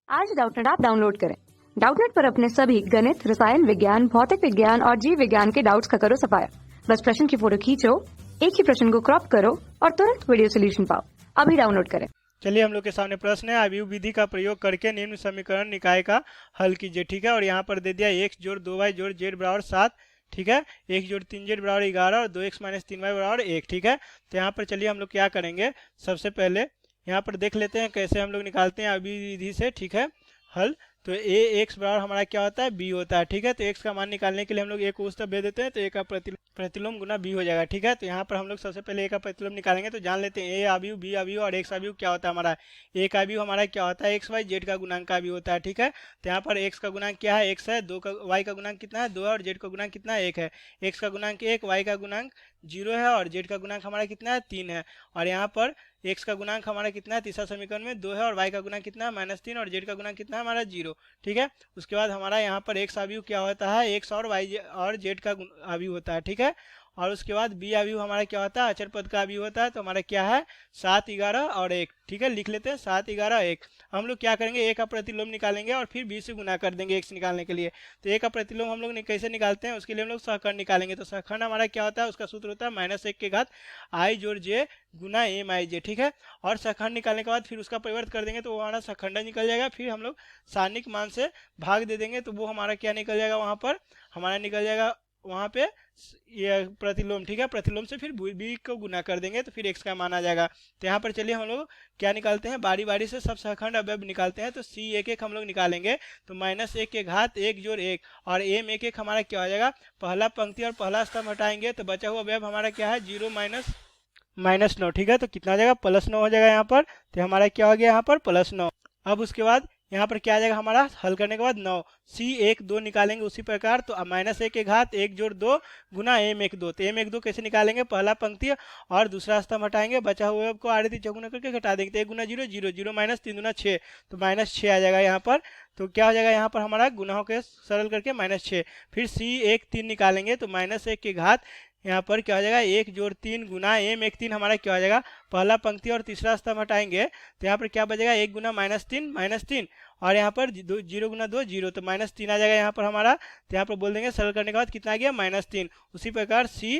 आज Doubtnut app download करें। Doubtnut पर अपने सभी गणित, रसायन विज्ञान, भौतिक विज्ञान और जीव विज्ञान के डाउट्स का करो सफाया। बस प्रश्न की फोटो खींचो, एक ही प्रश्न को क्रॉप करो और तुरंत वीडियो सोल्यूशन पाओ। अभी डाउनलोड करें। चलिए हम लोग के सामने प्रश्न है, अभियुक्त विधि का प्रयोग करके निम्न समीकरण निकाय का हल कीजिए। ठीक है, और यहाँ पर दे दिया x जोड़ 2y जोड़ z बराबर 7। ठीक है, 1 जोड़ 3z बराबर 11 और 2x माइनस 3y बराबर 1। ठीक है, तो यहाँ पर चलिए हम लोग क्या करेंगे, सबसे पहले यहाँ पर देख लेते हैं कैसे हम लोग निकालते हैं अभियुक्त विधि से। ठीक है, हल तो x बराबर हमारा क्या होता है, b होता है। ठीक है, तो x का मान निकालने के लिए हम लोग a को उस तरफ भेज देते हैं, तो a का प्रतिलोम गुना b हो जाएगा। ठीक है, तो यहाँ पर हम लोग सबसे पहले a का प्रतिलोम निकालेंगे, तो जान लेते हैं a अवयव, b अवयव और x अवयव क्या होता है हमारा। a का अवयव हमारा क्या होता है, x y, z का गुणांक का अवयव होता है। ठीक है, तो यहाँ पर x का गुणांक क्या है, x है, y का गुणांक कितना है, 2 है, और z का गुणांक कितना है, 1 है। x का गुणांक 1, y का गुणांक 0 है और z का गुणांक हमारा कितना है, 3 है। और यहाँ पर x का गुणांक हमारा कितना है, तीसरा समीकरण में 2 है, और y का गुणांक कितना है, -3, और z का गुणांक कितना है हमारा 0। ठीक है, उसके बाद हमारा यहाँ पर x अवयव क्या होता है, x और y और z का अवयव होता है। ठीक है, और उसके बाद b अवयव हमारा क्या होता है, अचर पद का अवयव होता है। तो हमारा क्या है, 7, 11 और 1। ठीक है, लिख लेते हैं 7, 11, 1। हम लोग क्या करेंगे, a का प्रतिलोम निकालेंगे और फिर b से गुना कर देंगे x निकालने के लिए। तो a का प्रतिलोम हम लोग कैसे निकालते हैं, उसके लिए हम लोग सहखंड निकालेंगे। तो सहखंड हमारा क्या होता है, उसका सूत्र होता है -1 के घात i जोड़ j Guna m i j। ठीक है, और सहखंड निकालने के बाद फिर उसका परिवर्त कर देंगे तो वो हमारा सहखंड निकल जाएगा। फिर हम लोग सारणिक मान से भाग दे देंगे, तो वो हमारा क्या निकल जाएगा, वहाँ पर हमारा निकल जाएगा वहाँ पे ये प्रतिलोम। ठीक है, प्रतिलोम से फिर b को गुना कर देंगे तो फिर x का मान आ जाएगा। तो यहाँ पर चलिए हम लोग क्या निकालते हैं, बारी बारी से सब सहखंड अवयव निकालते हैं। तो c एक एक हम लोग निकालेंगे, तो -1 के घात 1 जोड़ 1 और m एक एक हमारा क्या हो जाएगा, पहला पंक्ति और पहला स्तंभ हटाएंगे तो बचा हुआ अवयव हमारा क्या है, 0 -9। ठीक है, तो कितना आ जाएगा, +9 हो जाएगा यहाँ पर। तो हमारा क्या हो गया यहाँ पर, +9। अब उसके बाद यहाँ पर क्या आ जाएगा हमारा, हल करने के बाद 9 c 1 2 निकालेंगे उसी प्रकार। तो -1 के घात 1 जोड़ 2 गुना m 1 2। तो m 1 2 कैसे निकालेंगे, पहला पंक्ति और दूसरा स्तंभ हटाएंगे, बचा हुआ को आड़े चौगुना करके घटा देंगे। तो 1 गुना 0 0 0 -3 गुना 6, तो -6 आ जाएगा यहाँ पर। तो क्या हो जाएगा यहाँ पर हमारा, गुना होकर सरल करके -6। फिर c 1 3 निकालेंगे, तो -1 के घात यहाँ पर क्या हो जाएगा, 1 जोड़ 3 गुना m 1 3 हमारा क्या हो जाएगा, पहला पंक्ति और तीसरा स्तंभ हटाएंगे तो यहाँ पर क्या बचेगा, 1 गुना -3 और यहाँ पर 0 गुना 2 0, तो -3 आ जाएगा यहाँ पर हमारा। तो यहाँ पर बोल देंगे सरल करने के बाद कितना आ गया, -3। उसी प्रकार c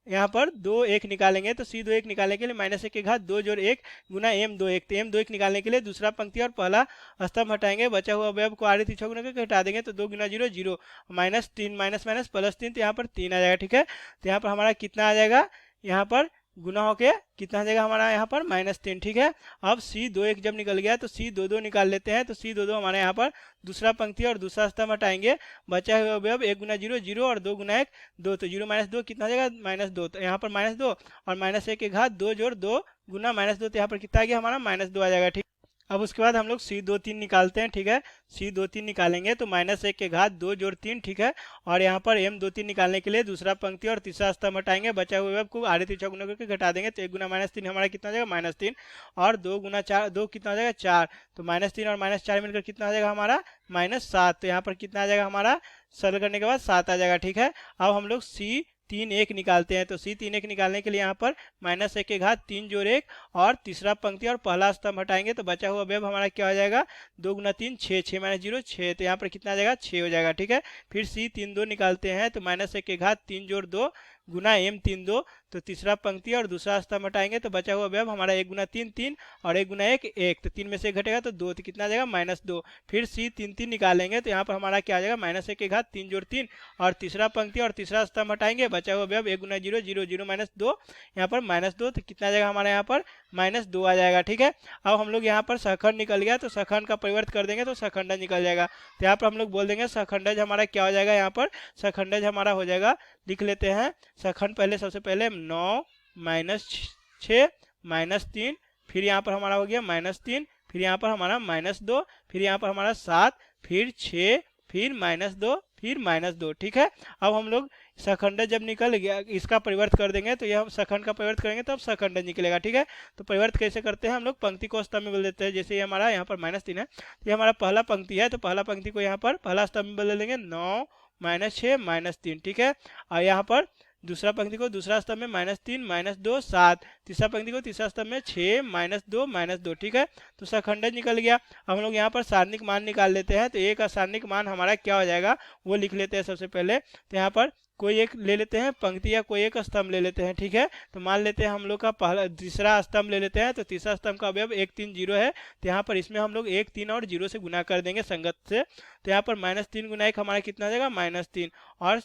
यहाँ पर 2 1 निकालेंगे, तो c 2 1 निकालने के लिए -1 के घात 2 जोड़ 1 गुना m 2 1। तो m 2 1 निकालने के लिए दूसरा पंक्ति और पहला स्तंभ हटाएंगे, बचा हुआ अवयव को आड़े तीसरा गुना करके हटा देंगे। तो 2 गुना 0 0 -3 माइनस +3, तो यहाँ पर 3 आ जाएगा। ठीक है, तो यहाँ पर हमारा कितना आ जाएगा, यहाँ पर गुना होके कितना आ जाएगा हमारा यहाँ पर -3। ठीक है, अब c 2 1 जब निकल गया तो c 2 2 निकाल लेते हैं। तो c 2 2 हमारे यहाँ पर दूसरा पंक्ति और दूसरा स्तंभ हटाएंगे, बचा हुआ अवयव 1 गुना 0 0 और 2 गुना 1 2, तो 0 -2 कितना आ जाएगा, -2। तो यहाँ पर -2 और -1 के घात 2 जोड़ 2 गुना -2, तो यहाँ पर कितना आ गया हमारा, -2 आ जाएगा। ठीक, अब उसके बाद हम लोग c 2 3 निकालते हैं। ठीक है, c 2 3 निकालेंगे तो -1 के घात 2 जोड़ 3। ठीक है, और यहाँ पर m 2 3 निकालने के लिए दूसरा पंक्ति और तीसरा स्तंभ हटाएंगे, बचा हुए अवयव को आड़े तीसरा गुना करके घटा देंगे। तो 1 गुना -3 हमारा कितना आ जाएगा, -3 और 2 गुना 4 2 कितना आ जाएगा, 4। तो -3 और -4 मिलकर कितना आ जाएगा हमारा, -7। तो यहाँ पर कितना आ जाएगा हमारा, सरल करने के बाद 7 आ जाएगा। ठीक है, अब हम लोग c 3 1 निकालते हैं। तो c 3 1 निकालने के लिए यहाँ पर -1 के घात 3 जोड़ 1 और तीसरा पंक्ति और पहला स्तंभ हटाएंगे, तो बचा हुआ अवयव हमारा क्या हो जाएगा, 2 गुना 3 6 6 -0 6, तो यहाँ पर कितना आ जाएगा, 6 हो जाएगा। ठीक है, फिर c 3 2 निकालते हैं। तो -1 के घात 3 जोड़ 2 गुना m 3 2, तो तीसरा पंक्ति और दूसरा स्तंभ हटाएंगे, तो बचा हुआ अवयव हमारा 1 गुना 3 3 और 1 गुना 1 1, तो 3 में से घटेगा तो 2, तो कितना आ जाएगा, -2। फिर c 3 3 निकालेंगे, तो यहाँ पर हमारा क्या आ जाएगा, -1 के घात 3 जोड़ 3 और तीसरा पंक्ति और तीसरा स्तंभ हटाएंगे, बचा हुआ अवयव 1 गुना 0 0 0 -2, यहाँ पर -2, तो कितना आ जाएगा हमारा यहाँ पर, -2 आ जाएगा। ठीक है, अब हम लोग यहाँ पर सहखंड निकल गया, तो सहखंड का परिवर्त कर देंगे तो सहखंडज निकल जाएगा। तो यहाँ पर हम लोग बोल देंगे सहखंडज हमारा क्या हो जाएगा, यहाँ पर सहखंडज हमारा हो जाएगा, लिख लेते हैं सहखंड। पहले सबसे पहले 9 -6 -3, फिर यहाँ पर हमारा हो गया -3, फिर यहाँ पर हमारा -2, फिर यहाँ पर हमारा 7, फिर 6, फिर -2, फिर -2। ठीक है, अब हम लोग सहखंड जब निकल गया इसका परिवर्त कर देंगे, तो ये हम सहखंड का परिवर्त करेंगे तो अब सहखंड निकलेगा। ठीक है, तो परिवर्त कैसे करते हैं हम लोग, पंक्ति को स्तंभ में बदल देते हैं। जैसे ये हमारा यहाँ पर -3 है, तो ये हमारा पहला पंक्ति है, तो पहला पंक्ति को यहाँ पर पहला स्तंभ में बदल देंगे, 9 -6 -3। ठीक है, और यहाँ पर दूसरा पंक्ति को दूसरा स्तंभ में -3 -2 7, तीसरा पंक्ति को तीसरा स्तंभ में 6 -2 -2, ठीक है। तो सखंडज निकल गया। अब हम लोग यहाँ पर सारणिक मान निकाल लेते हैं। तो एक सारणिक मान हमारा क्या हो जाएगा वो लिख लेते हैं सबसे पहले। तो यहाँ पर कोई एक ले लेते हैं पंक्ति या कोई एक स्तंभ ले लेते हैं, ठीक है। तो मान लेते हैं हम लोग का पहला तीसरा स्तंभ ले लेते हैं। तो तीसरा स्तंभ का अवयव 1 3 0 है। तो यहाँ पर इसमें हम लोग 1 3 और 0 से गुना कर देंगे संगत से। तो यहाँ पर -3 गुना 1 हमारा कितना आ जाएगा -3 और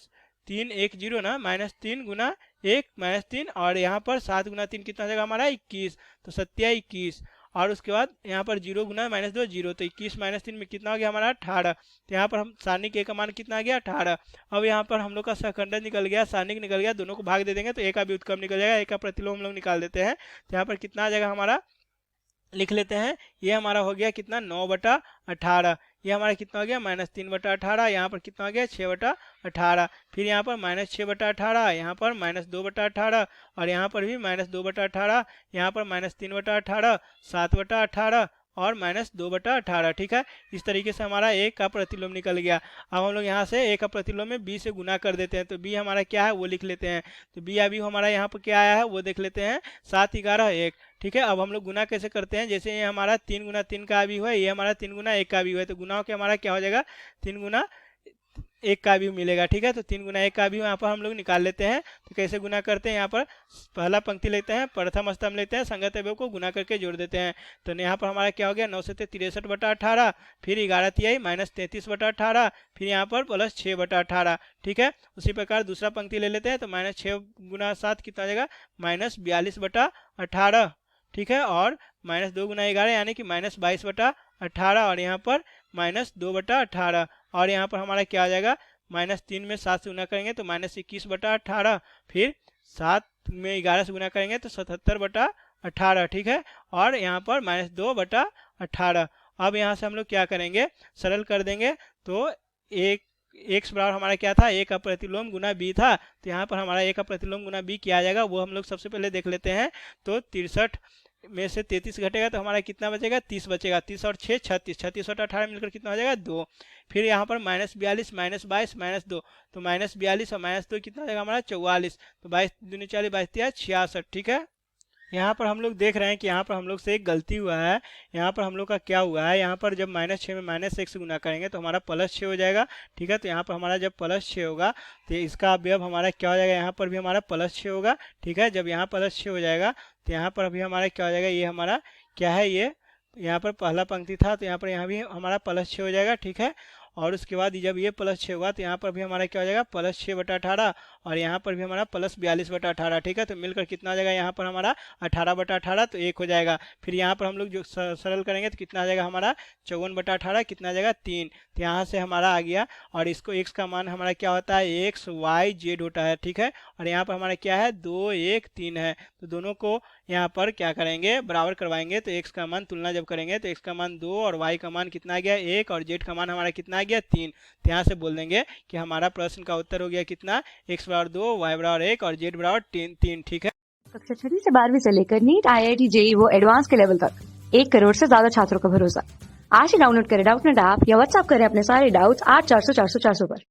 3 1 0 ना, -3 गुना 1 -3 और यहाँ पर 7 गुना 3 कितना आ जाएगा हमारा 21। तो 7 21 और उसके बाद यहाँ पर 0 गुना -2 0, तो 21 -3 में कितना हो गया हमारा 18। तो यहाँ पर हम सारणिक ए का मान कितना आ गया 18। अब यहाँ पर हम लोग का सखंडज निकल गया, सारणिक निकल गया, दोनों को भाग दे देंगे तो ए का व्युत्क्रम निकल जाएगा, ए का प्रतिलोम हम लोग निकाल देते हैं। तो यहाँ पर कितना आ जाएगा हमारा लिख लेते हैं। ये हमारा हो गया कितना 9/18। ये हमारा कितना हो गया -3/18। यहाँ पर कितना हो गया 6/18। फिर यहाँ पर -6/18, यहाँ पर -2/18 और यहाँ पर भी -2/18, यहाँ पर -3/18, 7/18 और -2/18, ठीक है। इस तरीके से हमारा ए का प्रतिलोम निकल गया। अब हम लोग यहाँ से ए का प्रतिलोम में बी से गुना कर देते हैं। तो बी हमारा क्या है वो लिख लेते हैं। तो बी अभी हमारा यहाँ पर क्या आया है वो देख लेते हैं, 7 11 1, ठीक है। अब हम लोग गुना कैसे करते हैं, जैसे ये हमारा 3 गुना 3 का भी है, ये हमारा 3 गुना 1 का भी है। तो गुना होकर हमारा क्या हो जाएगा 3 गुना 1 का भी मिलेगा, ठीक है। तो 3 गुना 1 का भी यहाँ पर हम लोग निकाल लेते हैं। तो कैसे गुना करते हैं, यहाँ पर पहला पंक्ति लेते हैं, प्रथम स्तंभ लेते हैं, संगत अवयव को गुना करके जोड़ देते हैं। तो यहाँ पर हमारा क्या हो गया 9 से 63/18, फिर 11 तिहाई -33/18, फिर यहाँ पर +6/18, ठीक है। उसी प्रकार दूसरा पंक्ति ले लेते हैं। तो -6 गुना 7 कितना आ जाएगा -42/18, ठीक है। और -2 गुना 11 यानी कि -22/18 और यहाँ पर -2/18 और यहाँ पर हमारा क्या आ जाएगा -3 में 7 से गुना करेंगे तो -21/18, फिर 7 में 11 से गुना करेंगे तो 77/18, ठीक है। और यहाँ पर -2/18। अब यहाँ से हम लोग क्या करेंगे सरल कर देंगे। तो एक x बराबर हमारा क्या था a का प्रतिलोम गुना b था। तो यहाँ पर हमारा a का प्रतिलोम गुना b क्या आ जाएगा वो हम लोग सबसे पहले देख लेते हैं। तो 63 में से 33 घटेगा तो हमारा कितना बचेगा 30 बचेगा। 30 और 6 36, 36 और 18 मिलकर कितना हो जाएगा 2। फिर यहाँ पर -42 -22 -2, तो -42 और -2 कितना हो जाएगा हमारा 44। तो 22 दूनी 40 22 तिया 66, ठीक है। यहाँ पर हम लोग देख रहे हैं कि यहाँ पर हम लोग से एक गलती हुआ है। यहाँ पर हम लोग का क्या हुआ है, यहाँ पर जब -6 में -1 से गुना करेंगे तो हमारा +6 हो जाएगा, ठीक है। तो यहाँ पर हमारा जब +6 होगा तो इसका अवयव हमारा क्या हो जाएगा, यहाँ पर भी हमारा +6 होगा, ठीक है। जब यहाँ +6 हो जाएगा तो यहाँ पर अभी हमारा क्या हो जाएगा, ये हमारा क्या है, ये यहाँ पर पहला पंक्ति था तो यहाँ पर यहाँ भी हमारा +6 हो जाएगा, ठीक है। और उसके बाद जब ये +6 होगा तो यहाँ पर भी हमारा क्या हो जाएगा +6/18 और यहाँ पर भी हमारा +42/18, ठीक है। तो मिलकर कितना आ जाएगा यहाँ पर हमारा 18/18, तो 1 हो जाएगा। फिर यहाँ पर हम लोग जो सरल करेंगे तो कितना आ जाएगा हमारा 54/18, कितना आ जाएगा 3। तो यहाँ से हमारा आ गया और इसको x का मान हमारा क्या होता है x y z होता है, ठीक है। और यहाँ पर हमारा क्या है 2 1 3 है। तो दोनों को यहाँ पर क्या करेंगे बराबर करवाएंगे। तो x का मान तुलना जब करेंगे तो x का मान 2 और y का मान कितना आ गया 1 और z का मान हमारा कितना आ गया 3। तो यहाँ से बोल देंगे कि हमारा प्रश्न का उत्तर हो गया कितना x बराबर 2 y बराबर 1 और z बराबर 3, ठीक है। कक्षा 6 से 12वीं से लेकर नीट IIT JEE वो एडवांस के लेवल तक 1 करोड़ से ज्यादा छात्रों का भरोसा। आज ही डाउनलोड करें डाउटनेट ऐप या व्हाट्सएप करें अपने सारे डाउट्स 8400 400 400 पर।